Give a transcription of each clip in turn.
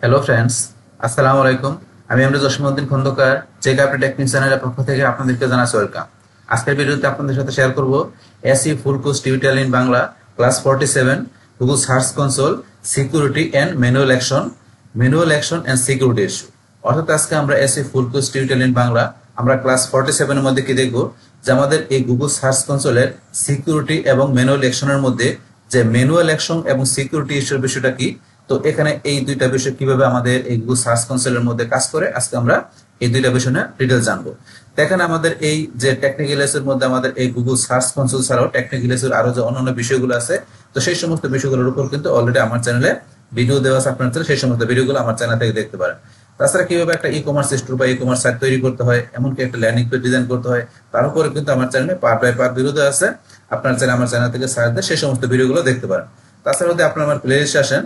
Hello friends, আসসালামু আলাইকুম। আমি আমরা Jasimuddin Khondokar Check Update Technique চ্যানেলের পক্ষ থেকে আপনাদেরকে জানাচ্ছি ওয়েলকাম। আজকের ভিডিওতে আপনাদের সাথে শেয়ার করব SE full course tutorial in Bangla class 47 Google search console security and manual action and security issue. অর্থাৎ আজকে আমরা SE full course tutorial in Bangla আমরা ক্লাস 47 এর মধ্যে কি দেখব, যে আমাদের এই গুগল সার্চ কনসোলের সিকিউরিটি এবং ম্যানুয়াল অ্যাকশনের মধ্যে যে ম্যানুয়াল অ্যাকশন এবং সিকিউরিটি ইস্যুর বিষয়টা কি। তো এখানে এই দুইটা বিষয় কিভাবে আমাদের এই গুগল সার্চ কনসোলের মধ্যে কাজ করে, আজকে আমরা এই দুইটা বিষয় নিয়ে ডিটেইলস জানবো। দেখেন আমাদের এই যে টেকনিক্যাল এর মধ্যে আমাদের এই গুগল সার্চ কনসোল ছাড়াও টেকনিক্যাল এর আরো যে অন্যান্য বিষয়গুলো আছে, তো সেই সমস্ত বিষয়গুলোর উপর কিন্তু অলরেডি আমার চ্যানেলে ভিডিও দেওয়া আছে। আপনারা চাইলে সেই সমস্ত ভিডিওগুলো আমার চ্যানেল থেকে দেখতে পারেন। তাছাড়া কিভাবে একটা ই কমার্স স্টোর বা ই কমার্স সাইট তৈরি করতে হয়, এমনকি একটা ল্যান্ডিং পেজ ডিজাইন করতে হয়, তার উপরে কিন্তু আমার চ্যানেলে পার্ট বাই পার্ট ভিডিও দেওয়া আছে। আপনারা চাইলে আমার চ্যানেল থেকে সার্চ দিয়ে সেই সমস্ত ভিডিওগুলো দেখতে পারেন। তাছাড়া যদি আপনারা আমার প্লে লিস্টে আসেন,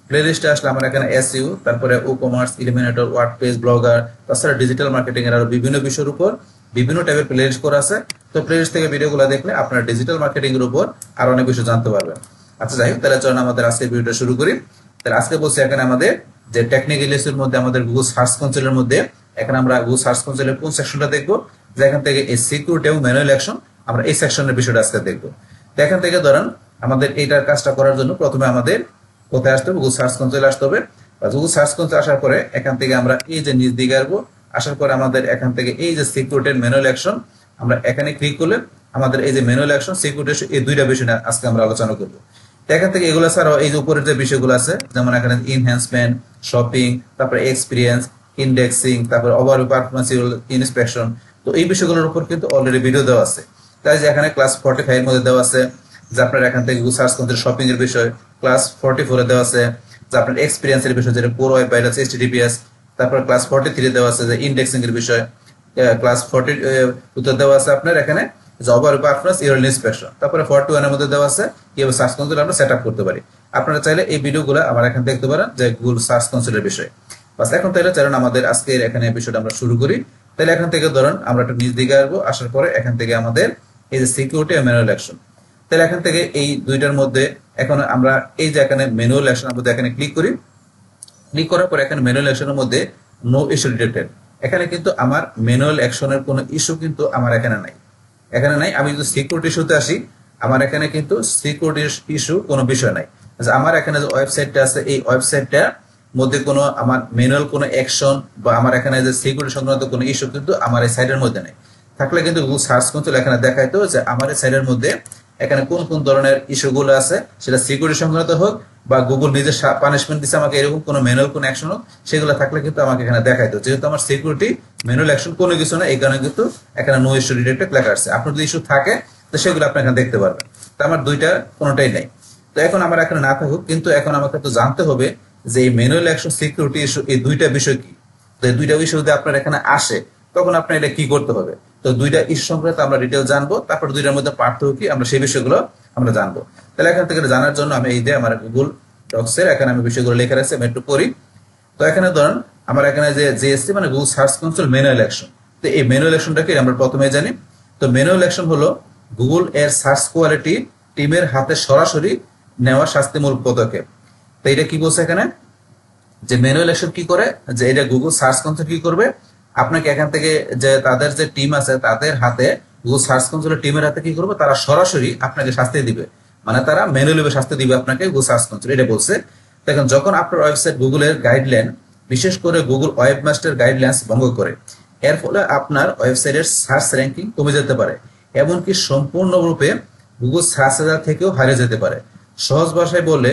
প্লে লিস্টে আসলে আমার এখানে এসইও, তারপরে ও কমার্স, ইলিমিনেটর, ওয়ার্ডপ্রেস, ব্লগার, তাছাড়া ডিজিটাল মার্কেটিং এর আরো বিভিন্ন বিষয়ের উপর বিভিন্ন টাইপের প্লে লিস্ট করা আছে। তো প্লে লিস্ট থেকে ভিডিওগুলো দেখলে আপনারা ডিজিটাল মার্কেটিং এর উপর আরো অনেক কিছু জানতে পারবেন। আচ্ছা যাই হোক, তাহলে চলুন আমাদের আজকের ভিডিওটা শুরু করি। তাহলে আজকে বলছি এখানে আমাদের যে টেকনিক্যাল ইস্যুর মধ্যে আমাদের গুগল সার্চ কনসোলের মধ্যে এখানে আমরা গুগল সার্চ কনসোলের কোন সেকশনটা দেখবো, যে এখান থেকে এই সিকিউরিটি এবং ম্যানুয়াল অ্যাকশন আমরা এই সেকশনের বিষয়টা আজকে দেখবো। তো এখান থেকে ধরেন আমাদের এইটার কাজটা করার জন্য প্রথমে আমাদের কোথায় আসতে হবে, গুগল সার্চ কনসোলে আসতে হবে। গুগল সার্চ কনসোলে আসার পরে এখান থেকে আমরা এই যে নিচ দিকে আসবো, আসার পরে আমাদের এখান থেকে এই যে সিকিউরিটি ম্যানুয়াল অ্যাকশন আমরা এখানে ক্লিক করলে আমাদের এই যে ম্যানুয়াল অ্যাকশন সিকিউরিটি এই দুইটা বিষয় নিয়ে আজকে আমরা আলোচনা করবো। এখান থেকে এগুলো ছাড়াও এই যে উপরের যে বিষয়গুলো আছে, যেমন এখানে ইনহ্যান্সমেন্ট, শপিং, তারপরে এক্সপিরিয়েন্স, ইন্ডেক্সিং, তারপরে ওভার পারফরমেন্স ইন্সপেকশন, তো এই বিষয়গুলোর উপর কিন্তু অলরেডি ভিডিও দেওয়া আছে। তাই যে এখানে ক্লাস 45 এর মধ্যে দেওয়া আছে যে আপনার এখান থেকে গুগল সার্চ কনসোল শপিং এর বিষয়, ক্লাস 44 এ দেওয়া আছে যে আপনার এক্সপিরিয়েন্স এর বিষয়, যেটা পুরো ওয়েব ভাইরাস এইচটিটিপিএস, তারপর ক্লাস 43 দেওয়া আছে যে ইন্ডেক্সিং এর বিষয়, ক্লাস 42 দেওয়া আছে আপনার এখানে যে ওভার পারফরমেন্স ইউআরএল ইন্সপেকশন, তারপরে 41 এর মধ্যে দেওয়া আছে কিভাবে সার্চ কনসোল আমরা সেটআপ করতে পারি। আপনারা চাইলে এই ভিডিওগুলো আমার এখানে দেখতে পারেন যে গুগল সার্চ কনসোলের বিষয়। বাস এখন তাহলে চলুন আমাদের আজকের এখানে বিষয়টা আমরা শুরু করি। তাহলে এখান থেকে ধরুন আমরা একটা নিচ দিকে আসবো, আসার পরে এখান থেকে আমাদের এই যে সিকিউরিটি এবং ম্যানুয়াল অ্যাকশন, তাহলে এখান থেকে এই দুইটার মধ্যে এখন আমরা এই যে এখানে ম্যানুয়াল অ্যাকশন আমরা এখানে ক্লিক করি। ক্লিক করার পর এখানে ম্যানুয়াল অ্যাকশনের মধ্যে নো ইস্যু ডিটেক্টেড, এখানে কিন্তু আমার ম্যানুয়াল অ্যাকশনের কোনো ইস্যু কিন্তু আমার এখানে নাই। আমি যদি সিকিউরিটি ইস্যুতে আসি, আমার এখানে কিন্তু সিকিউরিটি ইস্যু কোনো বিষয় নাই। আমার এখানে যে ওয়েবসাইটটা আছে, এই ওয়েবসাইটটা মধ্যে কোনো আমার ম্যানুয়াল কোনো অ্যাকশন বা আমার এখানে যে সিকিউরিটি সংক্রান্ত কোনো ইস্যু কিন্তু আমার এই সাইডের মধ্যে নেই। থাকলে কিন্তু গুগল সার্চ কনসোল এখানে দেখাইতো যে আমার এই সাইডের মধ্যে এখানে কোন কোন ধরনের ইস্যুগুলো আছে, সেটা সিকিউরিটি সংক্রান্ত হোক বা গুগল নিজের পানিশমেন্ট দিচ্ছে আমাকে এরকম কোনো ম্যানুয়াল কোনো অ্যাকশন হোক, সেগুলো থাকলে কিন্তু আমাকে এখানে দেখাইতো। যেহেতু আমার সিকিউরিটি ম্যানুয়াল অ্যাকশন কোনো কিছু না, এই কারণে কিন্তু এখানে নো ইস্যু ডিটেক্টেড লেখা আছে। আপনার যদি ইস্যু থাকে তো সেগুলো আপনি এখানে দেখতে পারবেন। তো আমার দুইটা কোনোটাই নেই। তো এখন আমার এখানে না থাকুক, কিন্তু এখন আমাকে তো জানতে হবে যে এই ম্যানুয়াল অ্যাকশন সিকিউরিটি ইস্যু এই দুইটা বিষয় কি। তো এই দুইটা বিষয় যদি আপনার এখানে আসে তখন আপনার এটা কি করতে হবে। তো দুইটা ইস্যু সংক্রান্ত আমরা ডিটেল জানবো, তারপর দুইটার মধ্যে পার্থক্য কি আমরা সেই বিষয়গুলো আমরা জানবো। তাহলে এখান থেকে জানার জন্য আমি এই যে আমার গুগল ডক্স এর এখানে আমি বিষয়গুলো লেখা আছে, আমি একটু পড়ি। তো এখানে ধরুন আমার এখানে যে জিএসটি মানে Google search console manual action. তো এই ম্যানুয়াল অ্যাকশনটাকে আমরা প্রথমে জানি। তো ম্যানুয়াল অ্যাকশন হলো গুগল এর সার্চ কোয়ালিটি টিমের হাতে সরাসরি নেওয়া শাস্তিমূলক পদক্ষেপ। তো এটা কি বলছে এখানে, যে ম্যানুয়াল অ্যাকশন কি করে, যে এটা গুগল সার্চ কনসোল কি করবে, আপনাকে এখান থেকে যে তাদের যে টিম আছে তাদের হাতে, গুগল সার্চ কনসোলের টিমের হাতে কি করবে, তারা সরাসরি আপনাকে শাস্তি দিবে, মানে তারা ম্যানুয়ালি শাস্তি দিবে আপনাকে গুগল সার্চ কনসোল, এটা বলছে। দেখেন যখন আপনার ওয়েবসাইট গুগলের গাইডলাইন, বিশেষ করে গুগল ওয়েবমাস্টার গাইডলাইন্স ভঙ্গ করে, এর ফলে আপনার ওয়েবসাইটের সার্চ র্যাঙ্কিং কমে যেতে পারে, এমনকি সম্পূর্ণরূপে গুগল সার্চ রেজাল্ট থেকেও হারিয়ে যেতে পারে। সহজ ভাষায় বললে,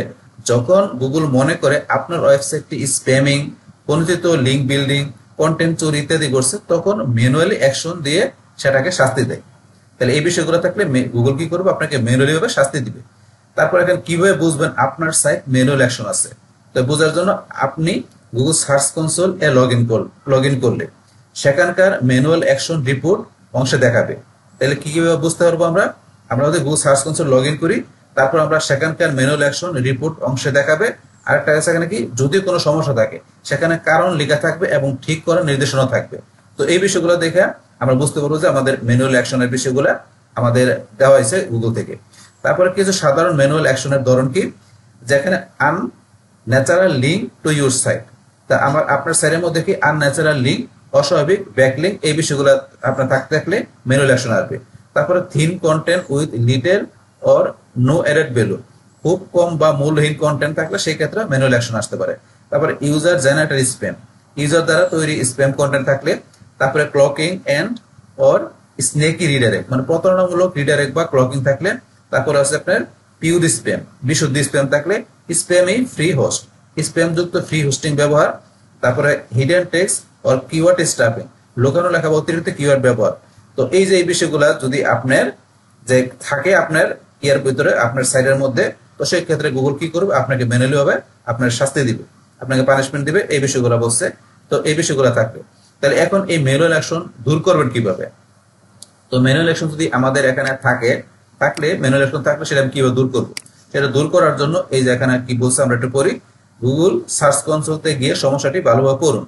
যখন গুগল মনে করে আপনার ওয়েবসাইটটি স্প্যামিং, পরিচিত লিঙ্ক বিল্ডিং, কন্টেন্ট চুরি ইত্যাদি করছে, তখন ম্যানুয়ালি অ্যাকশন দিয়ে সেটাকে শাস্তি দেয়। তাহলে এই বিষয়গুলো থাকলে গুগল কি করবে, আপনাকে ম্যানুয়ালি ভাবে শাস্তি দিবে। তারপর এখন কিভাবে বুঝবেন আপনার সাইট ম্যানুয়াল অ্যাকশন আছে, তো বোঝার জন্য আপনি Google search console A log in করলে সেখানকার ম্যানুয়াল অ্যাকশন রিপোর্ট অংশে দেখাবে। তাহলে কিভাবে বুঝতে পারবো আমরা, আমরা যদি Google search console log in করি, তারপর আমরা সেখানকার ম্যানুয়াল অ্যাকশন রিপোর্ট অংশে দেখাবে। আরেকটা আছে এখানে কি, যদি কোনো সমস্যা থাকে সেখানে কারণ লেখা থাকবে এবং ঠিক করার নির্দেশনা থাকবে। তো এই বিষয়গুলো দেখে আমরা বুঝতে পারবো যে আমাদের ম্যানুয়াল অ্যাকশনের বিষয়গুলো আমাদের দেওয়া হয়েছে গুগল থেকে। তারপরে কিছু সাধারণ ম্যানুয়াল অ্যাকশনের ধরন কি, যেখানে unnatural link to your site, তা আপনার সাইটের মধ্যে কি আনন্যাচারাল লিঙ্ক, অস্বাভাবিক ব্যাকলিঙ্ক, এই বিষয়গুলো আপনার থাকলে ম্যানুয়াল অ্যাকশন আসবে। তারপরে thin content with little or no added value, খুব কম বা মূল্যহীন কন্টেন্ট থাকলে সেই ক্ষেত্রে ম্যানুয়াল অ্যাকশন আসতে পারে। তারপরে ইউজার জেনারেটেড স্প্যাম, ইউজার দ্বারা তৈরি স্প্যাম কন্টেন্ট থাকলে। তারপরে cloaking and or sneaky redirect, মানে প্রতারণামূলক রিডাইরেক্ট বা ক্লকিং থাকলে। তারপরে আছে আপনার পিউর স্প্যাম, বিশুদ্ধ স্প্যাম থাকলে। স্প্যাম এই ফ্রি হোস্ট, স্প্যাম যুক্ত ফ্রি হোস্টিং ব্যবহার। তারপরে hidden text or keyword stuffing, লোকানো লেখা বা অতিরিক্ত কিওয়ার্ড ব্যবহার। তো এই যে এই বিষয়গুলা যদি আপনার যে থাকে আপনার ইয়ার ভিতরে আপনার সাইটের মধ্যে, তো সেই ক্ষেত্রে গুগল কি করবে, আপনাকে ম্যানুয়ালি ভাবে আপনার শাস্তি দিবে, আপনাকে পানিশমেন্ট দিবে, এই বিষয়গুলো বলছে। তো এই বিষয়গুলো থাকবে। তাহলে এখন এই ম্যানুয়াল অ্যাকশন দূর করবেন কিভাবে? তো ম্যানুয়াল অ্যাকশন যদি আমাদের এখানে থাকলে ম্যানুয়াল অ্যাকশন থাকলে সেটা আমি কিভাবে দূর করবো? সেটা দূর করার জন্য এই যে এখানে কি বলছে আমরা একটু পড়ি। গুগল সার্চ কনসোলতে গিয়ে সমস্যাটি ভালোভাবে করুন।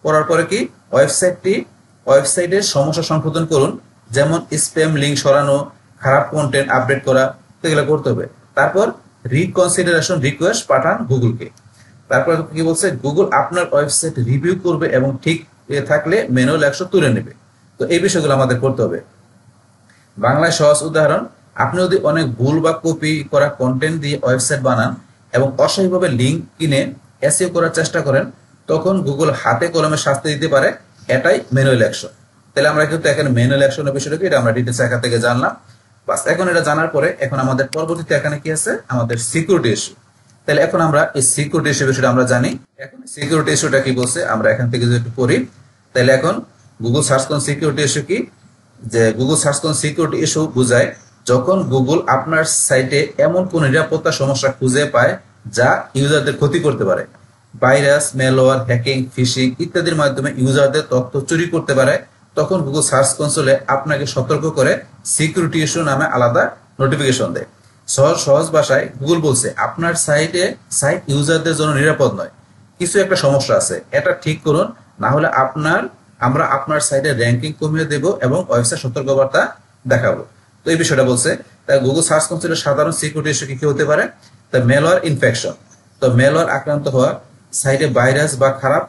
করার পরে কি ওয়েবসাইটের সমস্যা সংশোধন করুন, যেমন স্প্যাম লিঙ্ক সরানো, খারাপ কন্টেন্ট আপডেট করা, এগুলো করতে হবে। তারপর রিকনসিডারেশন রিকোয়েস্ট পাঠান গুগলকে। তারপর কি বলছে, গুগল আপনার ওয়েবসাইট রিভিউ করবে এবং ঠিক থাকলে ম্যানুয়াল অ্যাকশন তুলে নেবে। তো এই বিষয়গুলো আমাদের করতে হবে। বাংলায় সহজ উদাহরণ, আপনি যদি অনেক ভুল বা কপি করা কন্টেন্ট দিয়ে ওয়েবসাইট বানান এবং অসহায়ভাবে লিঙ্ক কিনে এসইও করার চেষ্টা করেন, তখন গুগল হাতে কলমে শাস্তি দিতে পারে। এটাই ম্যানুয়াল অ্যাকশন। তাহলে আমরা কিন্তু এখানে ম্যানুয়াল অ্যাকশনের বিষয়টা এটা আমরা ডিটেলস এখান থেকে জানলাম। বাস, এখন এটা জানার পরে এখন আমাদের পরবর্তীতে এখানে কি আছে, আমাদের সিকিউরিটি ইস্যু। তাহলে এখন আমরা এই সিকিউরিটি ইস্যু বিষয়টা আমরা জানি। এখন সিকিউরিটি ইস্যুটা কি বলছে আমরা এখান থেকে যদি একটু পড়ি। তাহলে এখন গুগল সার্চ কোন সিকিউরিটি ইস্যু কি, যে গুগল সার্চ কোন সিকিউরিটি ইস্যু বোঝায় যখন গুগল আপনার সাইটে এমন কোন নিরাপত্তা সমস্যা খুঁজে পায় যা ইউজারদের ক্ষতি করতে পারে। ভাইরাস, ম্যালওয়্যার, হ্যাকিং, ফিশিং ইত্যাদির মাধ্যমে ইউজারদের তথ্য চুরি করতে পারে, তখন গুগল সার্চ কনসোলে আপনাকে সতর্ক করে সিকিউরিটি ইস্যু নামে আলাদা নোটিফিকেশন দেয়। সহজ ভাষায় গুগল বলছে আপনার সাইট ইউজারদের জন্য নিরাপদ নয়, কিছু একটা সমস্যা আছে, এটা ঠিক করুন, না হলে আমরা আপনার সাইটে র্যাঙ্কিং কমিয়ে দেব এবং ওয়েবসাইট সতর্কবার্তা দেখাবো। তো এই বিষয়টা বলছে। তাই গুগল সার্চ কনসোলের সাধারণ সিকিউরিটি ইস্যু কি হতে পারে? তা ম্যালওয়্যার ইনফেকশন, তো ম্যালওয়্যার আক্রান্ত হওয়া, সাইটে ভাইরাস বা খারাপ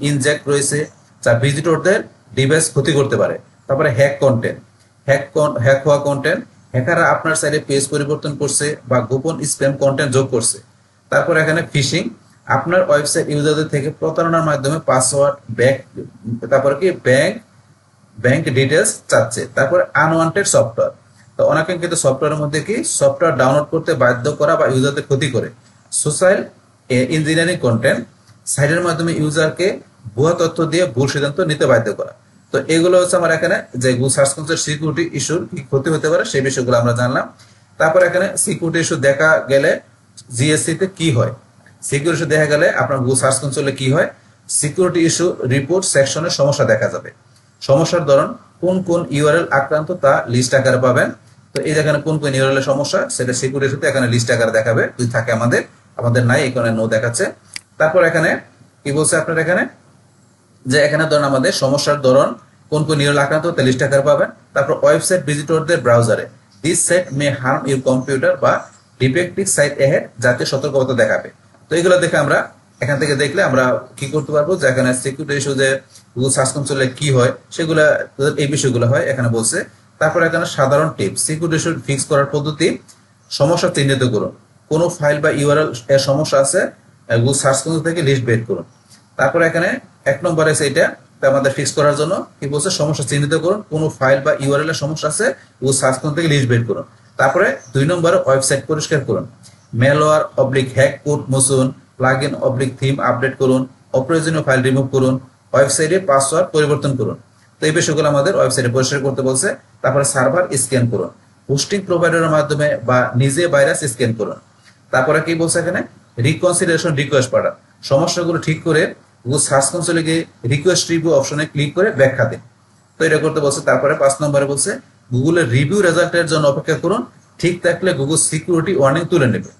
ইনজেক্ট রয়েছে যা ভিজিটরদের ডিভাইস ক্ষতি করতে পারে। তারপরে হ্যাক হওয়া কন্টেন্ট, হ্যাকাররা আপনার সাইটে পেজ পরিবর্তন করছে বা গোপন স্প্যাম কন্টেন্ট যোগ করছে। তারপর এখানে ফিশিং, আপনার ওয়েবসাইট ইউজারদের থেকে প্রতারণার মাধ্যমে পাসওয়ার্ড, তারপরে কি ব্যাংক ডিটেলস চাচ্ছে। তারপরে আনওয়ান্টেড সফটওয়্যার, তো অনাকাঙ্ক্ষিত সফটওয়্যারের মধ্যে কি সফটওয়্যার ডাউনলোড করতে বাধ্য করা বা ইউজারদের ক্ষতি করে। সোশ্যাল ইঞ্জিনিয়ারিং কন্টেন্ট, সাইটের মাধ্যমে ইউজারকে ভুয়া তথ্য দিয়ে ভুল সিদ্ধান্ত নিতে বাধ্য করা। তো এগুলো হচ্ছে আমার এখানে যে গুগল সার্চ কনসোল সিকিউরিটি ইস্যুর কি ক্ষতি হতে পারে সেই বিষয়গুলো আমরা জানলাম। তারপর এখানে সিকিউরিটি ইস্যু দেখা গেলে জিএসসি তে কি হয়, সিকিউরিটি ইস্যু দেখা গেলে আপনার গুগল সার্চ কনসোলে কি হয়, সিকিউরিটি ইস্যু রিপোর্ট সেকশনে সমস্যা দেখা যাবে। সমস্যার ধরন, কোন ইউআরএল আক্রান্ত তা লিস্ট আকারে পাবেন। তো এই যেখানে কোন ইউআরএল এর সমস্যা সেটা সিকিউরিটি ইস্যুতে এখানে লিস্ট আকারে দেখাবে, যদি থাকে আমাদের নাই, এখানে নো দেখাচ্ছে। তারপর এখানে কি বলছে আপনার এখানে যে এখানে ধরুন আমাদের সমস্যার ধরন, কোন ইউআরএল আক্রান্ত তা লিস্ট আকারে পাবেন। তারপর ওয়েবসাইট ভিজিটরদের ব্রাউজারে this site may harm your computer বা ডিফেক্টিভ সাইট এহেড, জাতীয় সতর্কবার্তা দেখাবে। তো এগুলো দেখে আমরা এখান থেকে দেখলে আমরা কি করতে পারবো, যে এখানে সিকিউরিটি ইস্যু যে গুগল সার্চ কনসোলে কি হয় সেগুলা এই বিষয়গুলো হয় এখানে বলছে। তারপর এখানে সাধারণ টিপস, সিকিউরিটি ইস্যু ফিক্স করার পদ্ধতি, সমস্যা চিহ্নিত করুন, কোন ফাইল বা ইউআরএল এর সমস্যা আছে গুগল সার্চ কনসোল থেকে লিস্ট বের করুন। তারপর এখানে 1 নম্বরে সেইটা আমাদের ফিক্স করার জন্য কি বলছে, সমস্যা চিহ্নিত করুন, কোন ফাইল বা ইউআরএল এর সমস্যা আছে গুগল সার্চ কনসোল থেকে লিস্ট বের করুন। তারপরে 2 নম্বরে ওয়েবসাইট পরিষ্কার করুন, ম্যালওয়্যার হ্যাক কোড মুছুন, প্লাগইন থিম আপডেট করুন, অপ্রয়োজনীয় ফাইল রিমুভ করুন, ওয়েবসাইটে পাসওয়ার্ড পরিবর্তন করুন। তো এই বিষয়গুলো আমাদের ওয়েবসাইটে পরিষ্কার করতে বলছে। তারপরে সার্ভার স্ক্যান করুন, হোস্টিং প্রোভাইডারের মাধ্যমে বা নিজে ভাইরাস স্ক্যান করুন। তারপরে কি বলছে এখানে, রিকনসিডারেশন রিকোয়েস্ট পাঠান, সমস্যাগুলো ঠিক করে গুগল সার্চ কনসোলে গিয়ে রিকোয়েস্ট রিভিউ অপশনে ক্লিক করে ব্যাখ্যা দিন। তো এটা করতে বলছে। তারপরে 5 নম্বরে বলছে গুগলের রিভিউ রেজাল্টের জন্য অপেক্ষা করুন, ঠিক থাকলে গুগল সিকিউরিটি ওয়ার্নিং তুলে নেবে,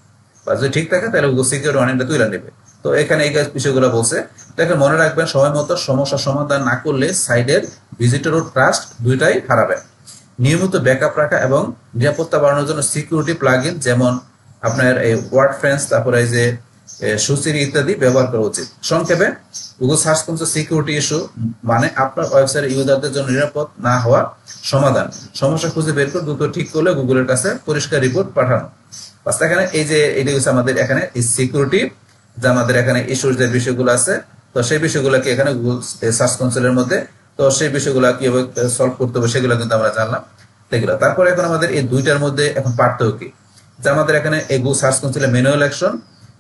বা যদি ঠিক থাকে তাহলে গুগল সিকিউরিটি ওয়ার্নিংটা তুলে নেবে। তো এখানে এই বিষয়গুলো বলছে। তো এখানে মনে রাখবেন, সময় মতো সমস্যার সমাধান না করলে সাইটের ভিজিটর ও ট্রাস্ট দুইটাই হারাবেন। নিয়মিত ব্যাকআপ রাখা এবং নিরাপত্তা বাড়ানোর জন্য সিকিউরিটি প্লাগইন যেমন আপনার এই ওয়ার্ডপ্রেস, তারপরে এই যে সুচির ইত্যাদি ব্যবহার করা উচিত। সংক্ষেপে Google search console security issue মানে আপনার ওয়েবসাইট ইউজারদের জন্য নিরাপদ না হওয়া সমাধান, সমস্যা খুঁজে বের করে দ্রুত ঠিক করলে গুগলের কাছে পরিষ্কার রিপোর্ট পাঠানো। বাস এখানে এই যে এটা হচ্ছে আমাদের এখানে সিকিউরিটি, যে আমাদের এখানে ইস্যুর যে বিষয়গুলো আছে, তো সেই বিষয়গুলোকে এখানে গুগল সার্চ কনসোলের মধ্যে, তো সেই বিষয়গুলো কিভাবে সলভ করতে হবে সেগুলো কিন্তু আমরা জানলাম সেগুলো। তারপরে এখন আমাদের এই দুইটার মধ্যে এখন পার্থক্য কি, যে আমাদের এখানে এই গুগল সার্চ কনসোলের ম্যানুয়াল অ্যাকশন,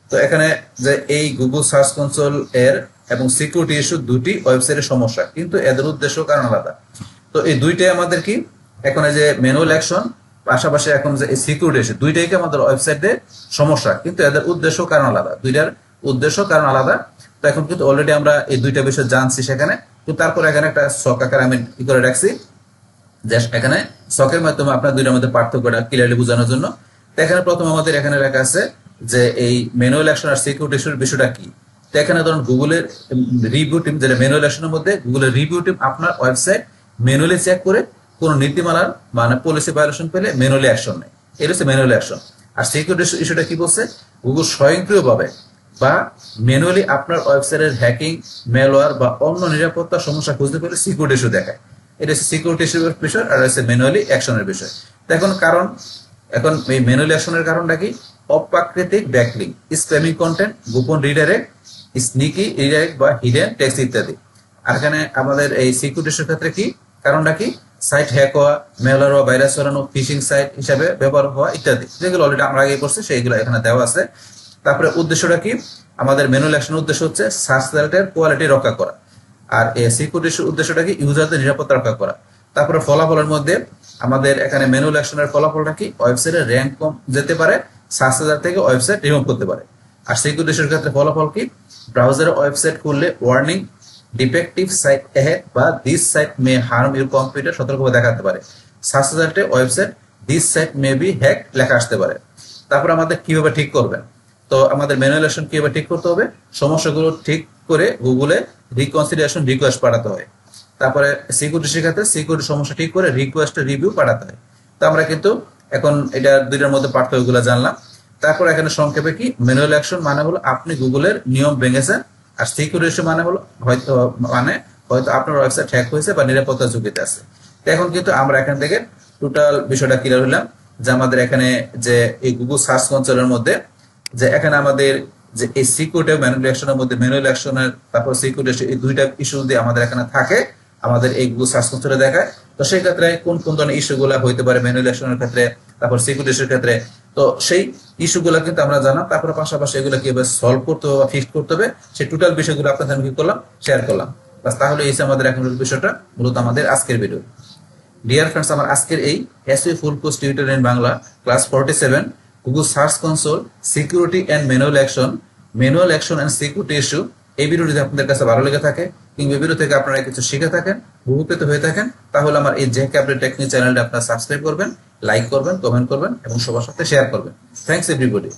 তো এখানে যে এই গুগল সার্চ কনসোল এর এবং সিকিউরিটি ইস্যু দুটি ওয়েবসাইটের সমস্যা, কিন্তু এদের উদ্দেশ্য কারণ আলাদা। তো এই দুইটাই আমাদের কি এখন এই যে ম্যানুয়াল অ্যাকশন পাশাপাশি এখন যে সিকিউরিটি ইস্যু, দুইটাই কি আমাদের ওয়েবসাইটে সমস্যা, কিন্তু এদের উদ্দেশ্য কারণ আলাদা, দুইটার উদ্দেশ্য কারণ আলাদা। তো এখন কিন্তু অলরেডি আমরা এই দুইটা বিষয় জানছি সেখানে, তো তারপর এখানে একটা শখ আকারে আমি কি করে রাখছি, যে এখানে শখের মাধ্যমে আপনার দুইটার মধ্যে পার্থক্যটা ক্লিয়ারলি বোঝানোর জন্য। তো এখানে প্রথম আমাদের এখানে লেখা আছে যে এই ম্যানুয়াল অ্যাকশন আর সিকিউরিটি ইস্যুর বিষয়টা কি। তো এখানে ধরুন গুগলের রিভিউ টিম, যেটা ম্যানুয়াল অ্যাকশনের মধ্যে গুগলের রিভিউ টিম আপনার ওয়েবসাইট ম্যানুয়ালি চেক করে কোন নীতিমালার মানে পলিসি ভায়োলেশন পেলে ম্যানুয়ালি অ্যাকশন নেয়, এটা হচ্ছে ম্যানুয়াল অ্যাকশন। আর সিকিউরিটি ইস্যুটা কি বলছে, গুগল স্বয়ংক্রিয়ভাবে বা ম্যানুয়ালি আপনার ওয়েবসাইটের হ্যাকিং, ম্যালওয়্যার বা অন্য নিরাপত্তা সমস্যা খুঁজতে পেলে সিকিউরিটি ইস্যু দেখায়, এটা হচ্ছে সিকিউরিটি ইস্যুর বিষয়, আর হচ্ছে ম্যানুয়ালি অ্যাকশনের বিষয়। এখন কারণ, এখন এই ম্যানুয়ালি অ্যাকশনের কারণটা কি, অপ্রাকৃতিক ব্যাকলিং, স্প্যামিং কন্টেন্ট, গোপন রিডাইরেক্ট, স্নিকি রিডাইরেক্ট বা হিডেন টেক্সট ইত্যাদি। আর এখানে আমাদের এই সিকিউরিটি ইস্যুর ক্ষেত্রে কি কারণটা কি, সাইট হ্যাক হওয়া, মেলার বা ভাইরাস ছড়ানো, ফিশিং সাইট হিসাবে ব্যবহার হওয়া ইত্যাদি, যেগুলো অলরেডি আমরা আগে করছি সেইগুলো এখানে দেওয়া আছে। তারপরে উদ্দেশ্যটা কি, আমাদের ম্যানুয়াল অ্যাকশনের উদ্দেশ্য হচ্ছে সার্চ রেজাল্টের কোয়ালিটি রক্ষা করা, আর এই সিকিউরিটির উদ্দেশ্যটা কি, ইউজারদের নিরাপত্তা রক্ষা করা। তারপরে ফলাফলের মধ্যে আমাদের এখানে ম্যানুয়াল অ্যাকশনের ফলাফলটা কি, ওয়েবসাইটের র্যাঙ্ক কম যেতে পারে, সার্চ রেজাল্ট থেকে ওয়েবসাইট রিমুভ করতে পারে। আর সিকিউরিটির ক্ষেত্রে ফলাফল কি, ব্রাউজারে ওয়েবসাইট খুললে ওয়ার্নিং, ডিফেক্টিভ সাইট অ্যাহেড বা this site may harm your computer সতর্কভাবে দেখাতে পারে। সার্চ রেজাল্টে website this site may be hack লেখা আসতে পারে। তারপর আমাদের কিভাবে ঠিক করবেন, তো আমাদের ম্যানুয়াল অ্যাকশন কিভাবে ঠিক করতে হবে, সমস্যাগুলো ঠিক করে গুগলে রিকনসিলিয়েশন রিকোয়েস্ট পাঠাতে হয়। তারপরে সিকিউরিটি ক্ষেত্রে সিকিউরিটি সমস্যা ঠিক করে রিকোয়েস্ট রিভিউ পাঠাতে হয়। তো আমরা কিন্তু এখন এটা দুইটার মধ্যে পার্থক্যগুলো জানলাম। তারপর এখানে সংক্ষেপে কি, ম্যানুয়াল অ্যাকশন মানে হলো আপনি গুগলের নিয়ম ভেঙেছেন, আর সিকিউরিটি মানে হলো হয়তো আপনার ওয়েবসাইট হ্যাক হয়েছে বা নিরাপত্তা ঝুঁকিতে আছে। তো এখন কিন্তু আমরা এখান থেকে টোটাল বিষয়টা ক্লিয়ার হলাম, যে আমাদের এখানে যে এই গুগল সার্চ কনসোলের মধ্যে যে এখানে আমাদের যে এই সিকিউরিটি ম্যানুয়াল অ্যাকশনের মধ্যে ম্যানুয়াল অ্যাকশনের তারপর সিকিউরিটি, এই দুইটা ইস্যু দিয়ে আমাদের এখানে থাকে, আমাদের এই গুগল সার্চ কনসোলে দেখায়। তো সেই ক্ষেত্রে কোন কোন ধরনের ইস্যুগুলো হইতে পারে ম্যানুয়াল অ্যাকশনের ক্ষেত্রে, তারপর সিকিউরিটির ক্ষেত্রে, তো সেই ইস্যুগুলো কিন্তু আমরা জানলাম। তারপর পাশাপাশি এগুলো কিভাবে সলভ করতে হবে বা ফিক্স করতে হবে, সেই টোটাল বিষয়গুলো আপনাদের আমি কি করলাম, শেয়ার করলাম। বাস তাহলে এই আমাদের এখন বিষয়টা মূলত আমাদের আজকের ভিডিও। ডিয়ার ফ্রেন্ডস, আমার আজকের এই SEO full course tutorial in Bangla class 47 Google search console security and manual action and security issue, এই ভিডিও যদি আপনাদের কাছে ভালো লেগে থাকে কিংবা ভিডিও থেকে আপনারা কিছু শিখে থাকেন, উপকৃত হয়ে থাকেন, তাহলে আমার এই জেকে আপডেট টেকনিক চ্যানেলটা আপনারা সাবস্ক্রাইব করবেন, লাইক করবেন, কমেন্ট করবেন এবং সবার সাথে শেয়ার করবেন। Thanks everybody.